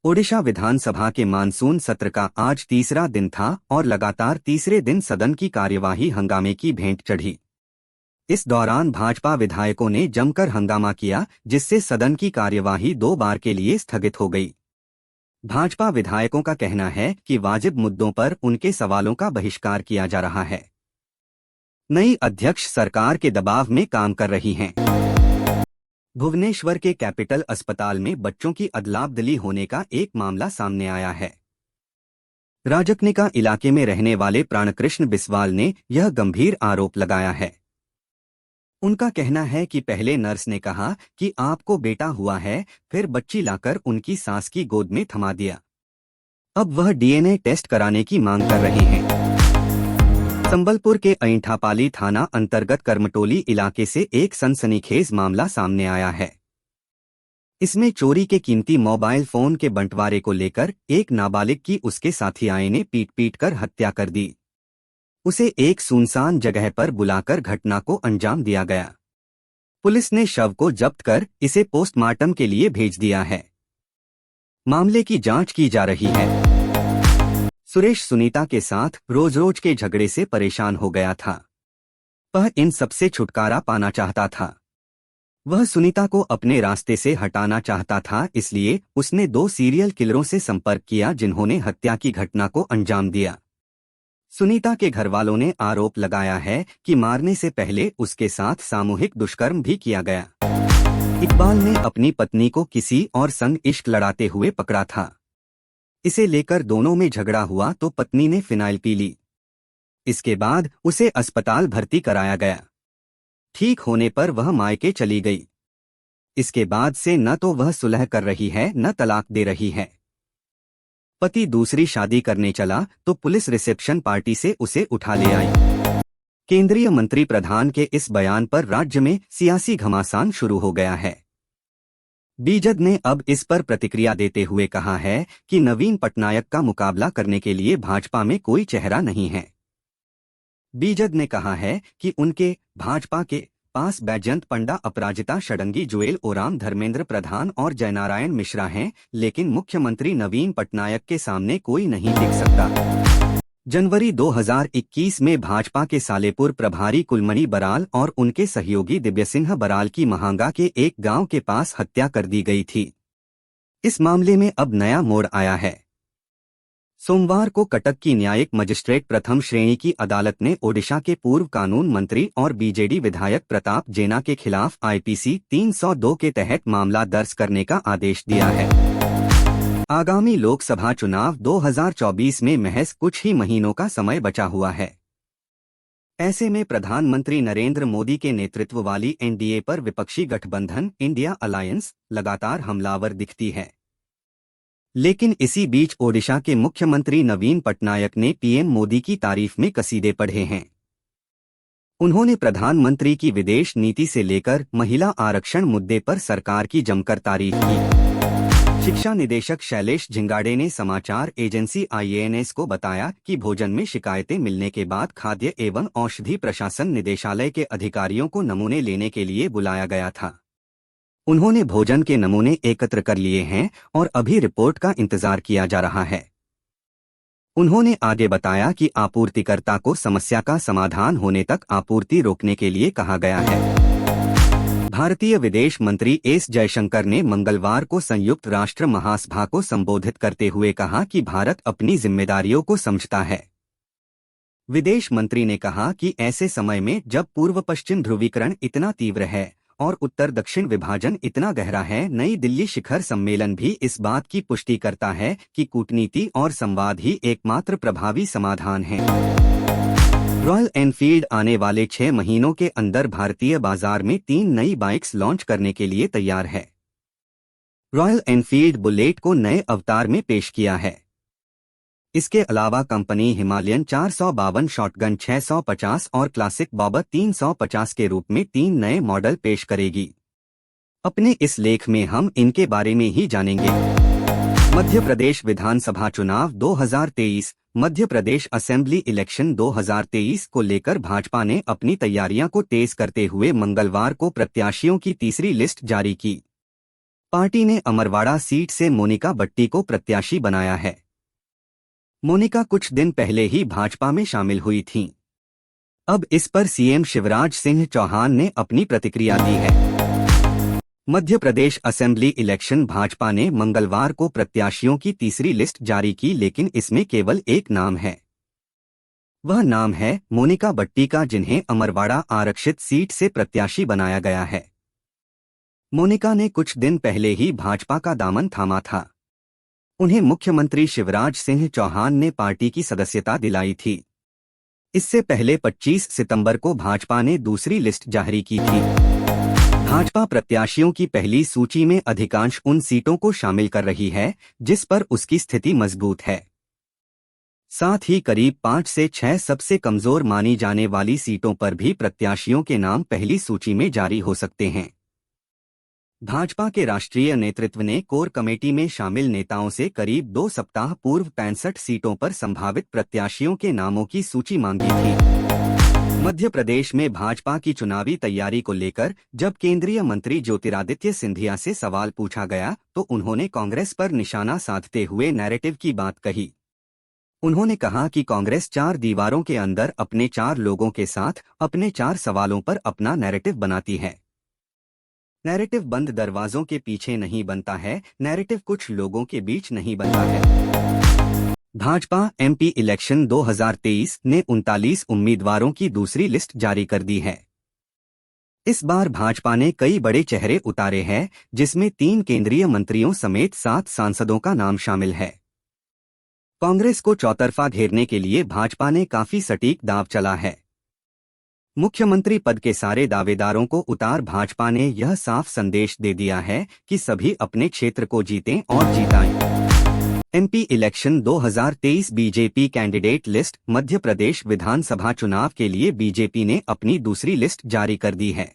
ओडिशा विधानसभा के मानसून सत्र का आज तीसरा दिन था और लगातार तीसरे दिन सदन की कार्यवाही हंगामे की भेंट चढ़ी। इस दौरान भाजपा विधायकों ने जमकर हंगामा किया, जिससे सदन की कार्यवाही 2 बार के लिए स्थगित हो गई। भाजपा विधायकों का कहना है कि वाजिब मुद्दों पर उनके सवालों का बहिष्कार किया जा रहा है। नई अध्यक्ष सरकार के दबाव में काम कर रही हैं। भुवनेश्वर के कैपिटल अस्पताल में बच्चों की अदला-बदली होने का एक मामला सामने आया है। राजकनिका इलाके में रहने वाले प्राणकृष्ण बिस्वाल ने यह गंभीर आरोप लगाया है। उनका कहना है कि पहले नर्स ने कहा कि आपको बेटा हुआ है, फिर बच्ची लाकर उनकी सास की गोद में थमा दिया। अब वह डीएनए टेस्ट कराने की मांग कर रहे हैं। संबलपुर के ऐंठापाली थाना अंतर्गत करमटोली इलाके से एक सनसनीखेज मामला सामने आया है। इसमें चोरी के कीमती मोबाइल फोन के बंटवारे को लेकर एक नाबालिग की उसके साथियाए ने पीट कर हत्या कर दी। उसे एक सुनसान जगह पर बुलाकर घटना को अंजाम दिया गया। पुलिस ने शव को जब्त कर इसे पोस्टमार्टम के लिए भेज दिया है। मामले की जांच की जा रही है। सुरेश सुनीता के साथ रोज के झगड़े से परेशान हो गया था। वह इन सबसे छुटकारा पाना चाहता था। वह सुनीता को अपने रास्ते से हटाना चाहता था, इसलिए उसने 2 सीरियल किलरों से संपर्क किया जिन्होंने हत्या की घटना को अंजाम दिया। सुनीता के घरवालों ने आरोप लगाया है कि मारने से पहले उसके साथ सामूहिक दुष्कर्म भी किया गया। इकबाल ने अपनी पत्नी को किसी और संग इश्क लड़ाते हुए पकड़ा था। इसे लेकर दोनों में झगड़ा हुआ तो पत्नी ने फिनाइल पी ली। इसके बाद उसे अस्पताल भर्ती कराया गया। ठीक होने पर वह मायके चली गई। इसके बाद से न तो वह सुलह कर रही है न तलाक दे रही है। पति दूसरी शादी करने चला तो पुलिस रिसेप्शन पार्टी से उसे उठा ले आई। केंद्रीय मंत्री प्रधान के इस बयान पर राज्य में सियासी घमासान शुरू हो गया है। बीजद ने अब इस पर प्रतिक्रिया देते हुए कहा है कि नवीन पटनायक का मुकाबला करने के लिए भाजपा में कोई चेहरा नहीं है। बीजद ने कहा है कि उनके भाजपा के पास बैजयंत पंडा, अपराजिता षडंगी, जुएल ओराम, धर्मेंद्र प्रधान और जयनारायण मिश्रा हैं, लेकिन मुख्यमंत्री नवीन पटनायक के सामने कोई नहीं टिक सकता। जनवरी 2021 में भाजपा के सालेपुर प्रभारी कुलमणि बराल और उनके सहयोगी दिव्यसिंह बराल की महांगा के एक गांव के पास हत्या कर दी गई थी। इस मामले में अब नया मोड़ आया है। सोमवार को कटक की न्यायिक मजिस्ट्रेट प्रथम श्रेणी की अदालत ने ओडिशा के पूर्व कानून मंत्री और बीजेडी विधायक प्रताप जेना के खिलाफ आईपीसी 302 के तहत मामला दर्ज करने का आदेश दिया है। आगामी लोकसभा चुनाव 2024 में महज कुछ ही महीनों का समय बचा हुआ है। ऐसे में प्रधानमंत्री नरेंद्र मोदी के नेतृत्व वाली एनडीए पर विपक्षी गठबंधन इंडिया अलायंस लगातार हमलावर दिखती है। लेकिन इसी बीच ओडिशा के मुख्यमंत्री नवीन पटनायक ने पीएम मोदी की तारीफ में कसीदे पढ़े हैं। उन्होंने प्रधानमंत्री की विदेश नीति से लेकर महिला आरक्षण मुद्दे पर सरकार की जमकर तारीफ की। शिक्षा निदेशक शैलेश झिंगाड़े ने समाचार एजेंसी आईएएनएस को बताया कि भोजन में शिकायतें मिलने के बाद खाद्य एवं औषधि प्रशासन निदेशालय के अधिकारियों को नमूने लेने के लिए बुलाया गया था। उन्होंने भोजन के नमूने एकत्र कर लिए हैं और अभी रिपोर्ट का इंतजार किया जा रहा है। उन्होंने आगे बताया कि आपूर्तिकर्ता को समस्या का समाधान होने तक आपूर्ति रोकने के लिए कहा गया है। भारतीय विदेश मंत्री एस जयशंकर ने मंगलवार को संयुक्त राष्ट्र महासभा को संबोधित करते हुए कहा कि भारत अपनी जिम्मेदारियों को समझता है। विदेश मंत्री ने कहा कि ऐसे समय में जब पूर्व पश्चिम ध्रुवीकरण इतना तीव्र है और उत्तर दक्षिण विभाजन इतना गहरा है, नई दिल्ली शिखर सम्मेलन भी इस बात की पुष्टि करता है कि कूटनीति और संवाद ही एकमात्र प्रभावी समाधान है। रॉयल एनफील्ड आने वाले 6 महीनों के अंदर भारतीय बाजार में 3 नई बाइक्स लॉन्च करने के लिए तैयार है। रॉयल एनफील्ड बुलेट को नए अवतार में पेश किया है। इसके अलावा कंपनी हिमालयन 452 शॉटगन 650 और क्लासिक बॉबर 350 के रूप में 3 नए मॉडल पेश करेगी। अपने इस लेख में हम इनके बारे में ही जानेंगे। मध्य प्रदेश विधानसभा चुनाव 2023, मध्य प्रदेश असेंबली इलेक्शन 2023 को लेकर भाजपा ने अपनी तैयारियां को तेज करते हुए मंगलवार को प्रत्याशियों की तीसरी लिस्ट जारी की। पार्टी ने अमरवाड़ा सीट से मोनिका बट्टी को प्रत्याशी बनाया है। मोनिका कुछ दिन पहले ही भाजपा में शामिल हुई थीं। अब इस पर सीएम शिवराज सिंह चौहान ने अपनी प्रतिक्रिया दी है। मध्य प्रदेश असेंबली इलेक्शन भाजपा ने मंगलवार को प्रत्याशियों की तीसरी लिस्ट जारी की, लेकिन इसमें केवल एक नाम है। वह नाम है मोनिका बट्टी का, जिन्हें अमरवाड़ा आरक्षित सीट से प्रत्याशी बनाया गया है। मोनिका ने कुछ दिन पहले ही भाजपा का दामन थामा था। उन्हें मुख्यमंत्री शिवराज सिंह चौहान ने पार्टी की सदस्यता दिलाई थी। इससे पहले 25 सितंबर को भाजपा ने दूसरी लिस्ट जारी की थी। भाजपा प्रत्याशियों की पहली सूची में अधिकांश उन सीटों को शामिल कर रही है जिस पर उसकी स्थिति मजबूत है। साथ ही करीब 5 से 6 सबसे कमजोर मानी जाने वाली सीटों पर भी प्रत्याशियों के नाम पहली सूची में जारी हो सकते हैं। भाजपा के राष्ट्रीय नेतृत्व ने कोर कमेटी में शामिल नेताओं से करीब 2 सप्ताह पूर्व 65 सीटों पर संभावित प्रत्याशियों के नामों की सूची मांगी थी। मध्य प्रदेश में भाजपा की चुनावी तैयारी को लेकर जब केंद्रीय मंत्री ज्योतिरादित्य सिंधिया से सवाल पूछा गया तो उन्होंने कांग्रेस पर निशाना साधते हुए नैरेटिव की बात कही। उन्होंने कहा कि कांग्रेस 4 दीवारों के अंदर अपने 4 लोगों के साथ अपने 4 सवालों पर अपना नैरेटिव बनाती है। नैरेटिव बंद दरवाजों के पीछे नहीं बनता है, नैरेटिव कुछ लोगों के बीच नहीं बनता है। भाजपा एमपी इलेक्शन 2023 ने 39 उम्मीदवारों की दूसरी लिस्ट जारी कर दी है। इस बार भाजपा ने कई बड़े चेहरे उतारे हैं, जिसमें 3 केंद्रीय मंत्रियों समेत 7 सांसदों का नाम शामिल है। कांग्रेस को चौतरफा घेरने के लिए भाजपा ने काफी सटीक दांव चला है। मुख्यमंत्री पद के सारे दावेदारों को उतार भाजपा ने यह साफ संदेश दे दिया है कि सभी अपने क्षेत्र को जीतें और जिताएं। MP election 2023 BJP candidate list. Madhya Pradesh विधानसभा चुनाव के लिए बीजेपी ने अपनी दूसरी लिस्ट जारी कर दी है।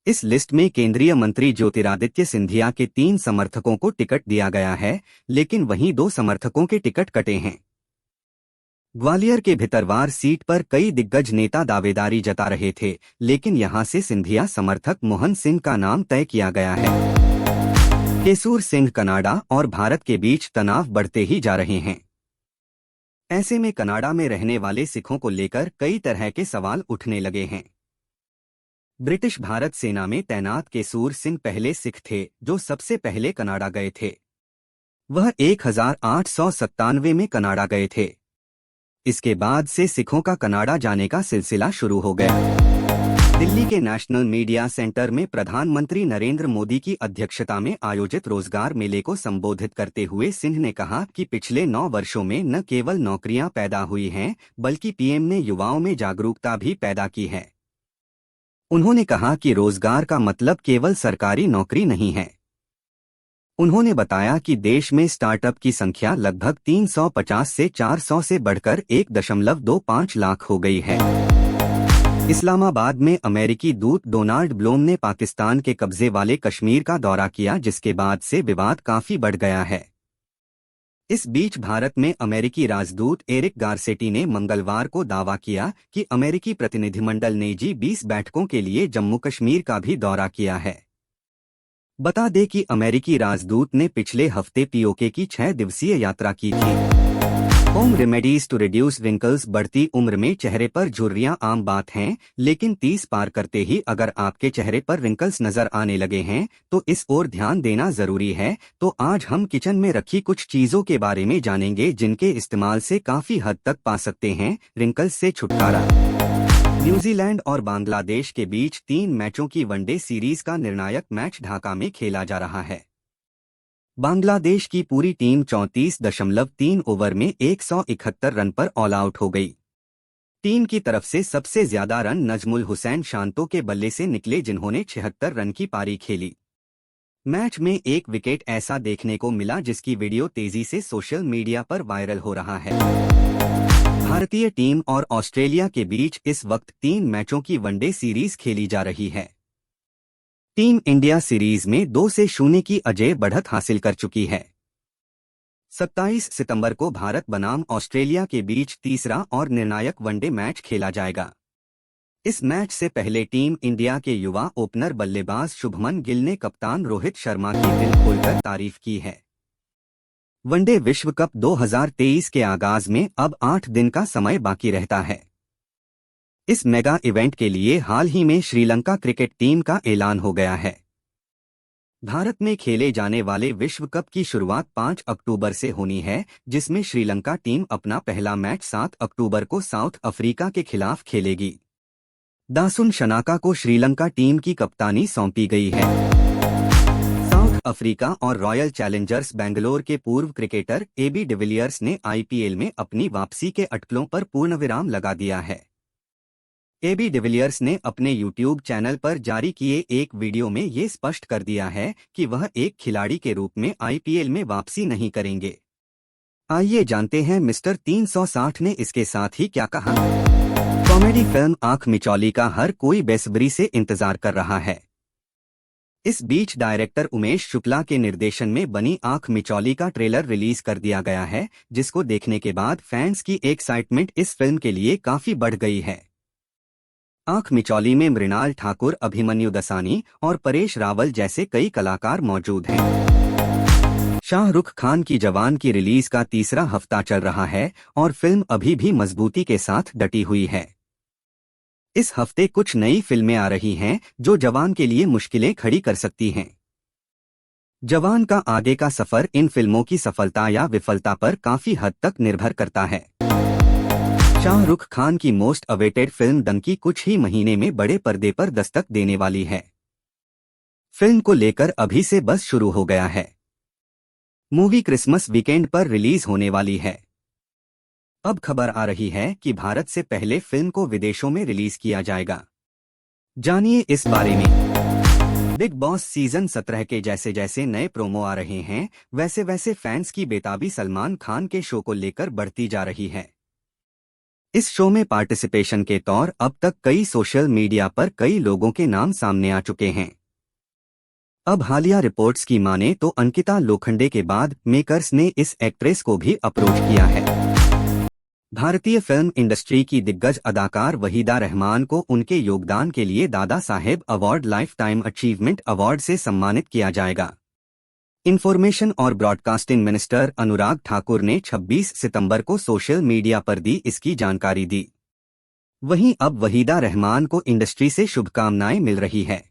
इस लिस्ट में केंद्रीय मंत्री ज्योतिरादित्य सिंधिया के 3 समर्थकों को टिकट दिया गया है, लेकिन वहीं 2 समर्थकों के टिकट कटे हैं। ग्वालियर के भितरवार सीट पर कई दिग्गज नेता दावेदारी जता रहे थे, लेकिन यहां से सिंधिया समर्थक मोहन सिंह का नाम तय किया गया है। केसूर सिंह कनाडा और भारत के बीच तनाव बढ़ते ही जा रहे हैं। ऐसे में कनाडा में रहने वाले सिखों को लेकर कई तरह के सवाल उठने लगे हैं। ब्रिटिश भारत सेना में तैनात केसूर सिंह पहले सिख थे जो सबसे पहले कनाडा गए थे। वह 1897 में कनाडा गए थे। इसके बाद से सिखों का कनाडा जाने का सिलसिला शुरू हो गया। दिल्ली के नेशनल मीडिया सेंटर में प्रधानमंत्री नरेंद्र मोदी की अध्यक्षता में आयोजित रोजगार मेले को संबोधित करते हुए सिंह ने कहा कि पिछले 9 वर्षों में न केवल नौकरियां पैदा हुई हैं, बल्कि पीएम ने युवाओं में जागरूकता भी पैदा की है। उन्होंने कहा कि रोजगार का मतलब केवल सरकारी नौकरी नहीं है। उन्होंने बताया कि देश में स्टार्टअप की संख्या लगभग 350 से 400 से बढ़कर 1.25 लाख हो गई है। इस्लामाबाद में अमेरिकी दूत डोनाल्ड ब्लोम ने पाकिस्तान के कब्जे वाले कश्मीर का दौरा किया, जिसके बाद से विवाद काफी बढ़ गया है। इस बीच भारत में अमेरिकी राजदूत एरिक गारसेटी ने मंगलवार को दावा किया कि अमेरिकी प्रतिनिधिमंडल ने G20 बैठकों के लिए जम्मू कश्मीर का भी दौरा किया है। बता दें कि अमेरिकी राजदूत ने पिछले हफ्ते पीओके की 6 दिवसीय यात्रा की थी। Home remedies to reduce wrinkles. बढ़ती उम्र में चेहरे पर झुर्रियां आम बात हैं, लेकिन 30 पार करते ही अगर आपके चेहरे पर रिंकल्स नजर आने लगे हैं तो इस ओर ध्यान देना जरूरी है। तो आज हम किचन में रखी कुछ चीजों के बारे में जानेंगे जिनके इस्तेमाल से काफी हद तक पा सकते हैं रिंकल्स से छुटकारा। न्यूजीलैंड और बांग्लादेश के बीच 3 मैचों की वनडे सीरीज का निर्णायक मैच ढाका में खेला जा रहा है। बांग्लादेश की पूरी टीम 34.3 ओवर में 171 रन पर ऑल आउट हो गई। टीम की तरफ से सबसे ज्यादा रन नजमुल हुसैन शांतो के बल्ले से निकले, जिन्होंने 76 रन की पारी खेली। मैच में एक विकेट ऐसा देखने को मिला जिसकी वीडियो तेजी से सोशल मीडिया पर वायरल हो रहा है। भारतीय टीम और ऑस्ट्रेलिया के बीच इस वक्त 3 मैचों की वनडे सीरीज खेली जा रही है। टीम इंडिया सीरीज में 2-0 की अजेय बढ़त हासिल कर चुकी है। 27 सितंबर को भारत बनाम ऑस्ट्रेलिया के बीच तीसरा और निर्णायक वनडे मैच खेला जाएगा। इस मैच से पहले टीम इंडिया के युवा ओपनर बल्लेबाज शुभमन गिल ने कप्तान रोहित शर्मा की दिल खोलकर तारीफ की है। वनडे विश्व कप 2023 के आगाज में अब 8 दिन का समय बाकी रहता है। इस मेगा इवेंट के लिए हाल ही में श्रीलंका क्रिकेट टीम का ऐलान हो गया है। भारत में खेले जाने वाले विश्व कप की शुरुआत 5 अक्टूबर से होनी है, जिसमें श्रीलंका टीम अपना पहला मैच 7 अक्टूबर को साउथ अफ्रीका के खिलाफ खेलेगी। दासुन शनाका को श्रीलंका टीम की कप्तानी सौंपी गई है। साउथ अफ्रीका और रॉयल चैलेंजर्स बेंगलोर के पूर्व क्रिकेटर एबी डिविलियर्स ने आईपीएल में अपनी वापसी के अटकलों पर पूर्णविराम लगा दिया है। एबी डिविलियर्स ने अपने यूट्यूब चैनल पर जारी किए एक वीडियो में ये स्पष्ट कर दिया है कि वह एक खिलाड़ी के रूप में आईपीएल में वापसी नहीं करेंगे। आइए जानते हैं मिस्टर 360 ने इसके साथ ही क्या कहा। कॉमेडी फिल्म आंख मिचौली का हर कोई बेसब्री से इंतजार कर रहा है। इस बीच डायरेक्टर उमेश शुक्ला के निर्देशन में बनी आंख मिचौली का ट्रेलर रिलीज कर दिया गया है, जिसको देखने के बाद फैंस की एक्साइटमेंट इस फिल्म के लिए काफी बढ़ गई है। आंख मिचौली में मृणाल ठाकुर, अभिमन्यु दसानी और परेश रावल जैसे कई कलाकार मौजूद हैं। शाहरुख खान की जवान की रिलीज का तीसरा हफ्ता चल रहा है और फिल्म अभी भी मजबूती के साथ डटी हुई है। इस हफ्ते कुछ नई फिल्में आ रही हैं जो जवान के लिए मुश्किलें खड़ी कर सकती हैं। जवान का आगे का सफर इन फिल्मों की सफलता या विफलता पर काफी हद तक निर्भर करता है। शाहरुख खान की मोस्ट अवेटेड फिल्म डंकी कुछ ही महीने में बड़े पर्दे पर दस्तक देने वाली है। फिल्म को लेकर अभी से बस शुरू हो गया है। मूवी क्रिसमस वीकेंड पर रिलीज होने वाली है। अब खबर आ रही है कि भारत से पहले फिल्म को विदेशों में रिलीज किया जाएगा। जानिए इस बारे में। बिग बॉस सीजन 17 के जैसे जैसे नए प्रोमो आ रहे हैं, वैसे वैसे फैंस की बेताबी सलमान खान के शो को लेकर बढ़ती जा रही है। इस शो में पार्टिसिपेशन के तौर अब तक कई सोशल मीडिया पर कई लोगों के नाम सामने आ चुके हैं। अब हालिया रिपोर्ट्स की माने तो अंकिता लोखंडे के बाद मेकर्स ने इस एक्ट्रेस को भी अप्रोच किया है। भारतीय फिल्म इंडस्ट्री की दिग्गज अदाकार वहीदा रहमान को उनके योगदान के लिए Dadasaheb award lifetime achievement award से सम्मानित किया जाएगा। इंफॉर्मेशन और ब्रॉडकास्टिंग मिनिस्टर अनुराग ठाकुर ने 26 सितंबर को सोशल मीडिया पर दी इसकी जानकारी दी। वहीं अब वहीदा रहमान को इंडस्ट्री से शुभकामनाएं मिल रही है।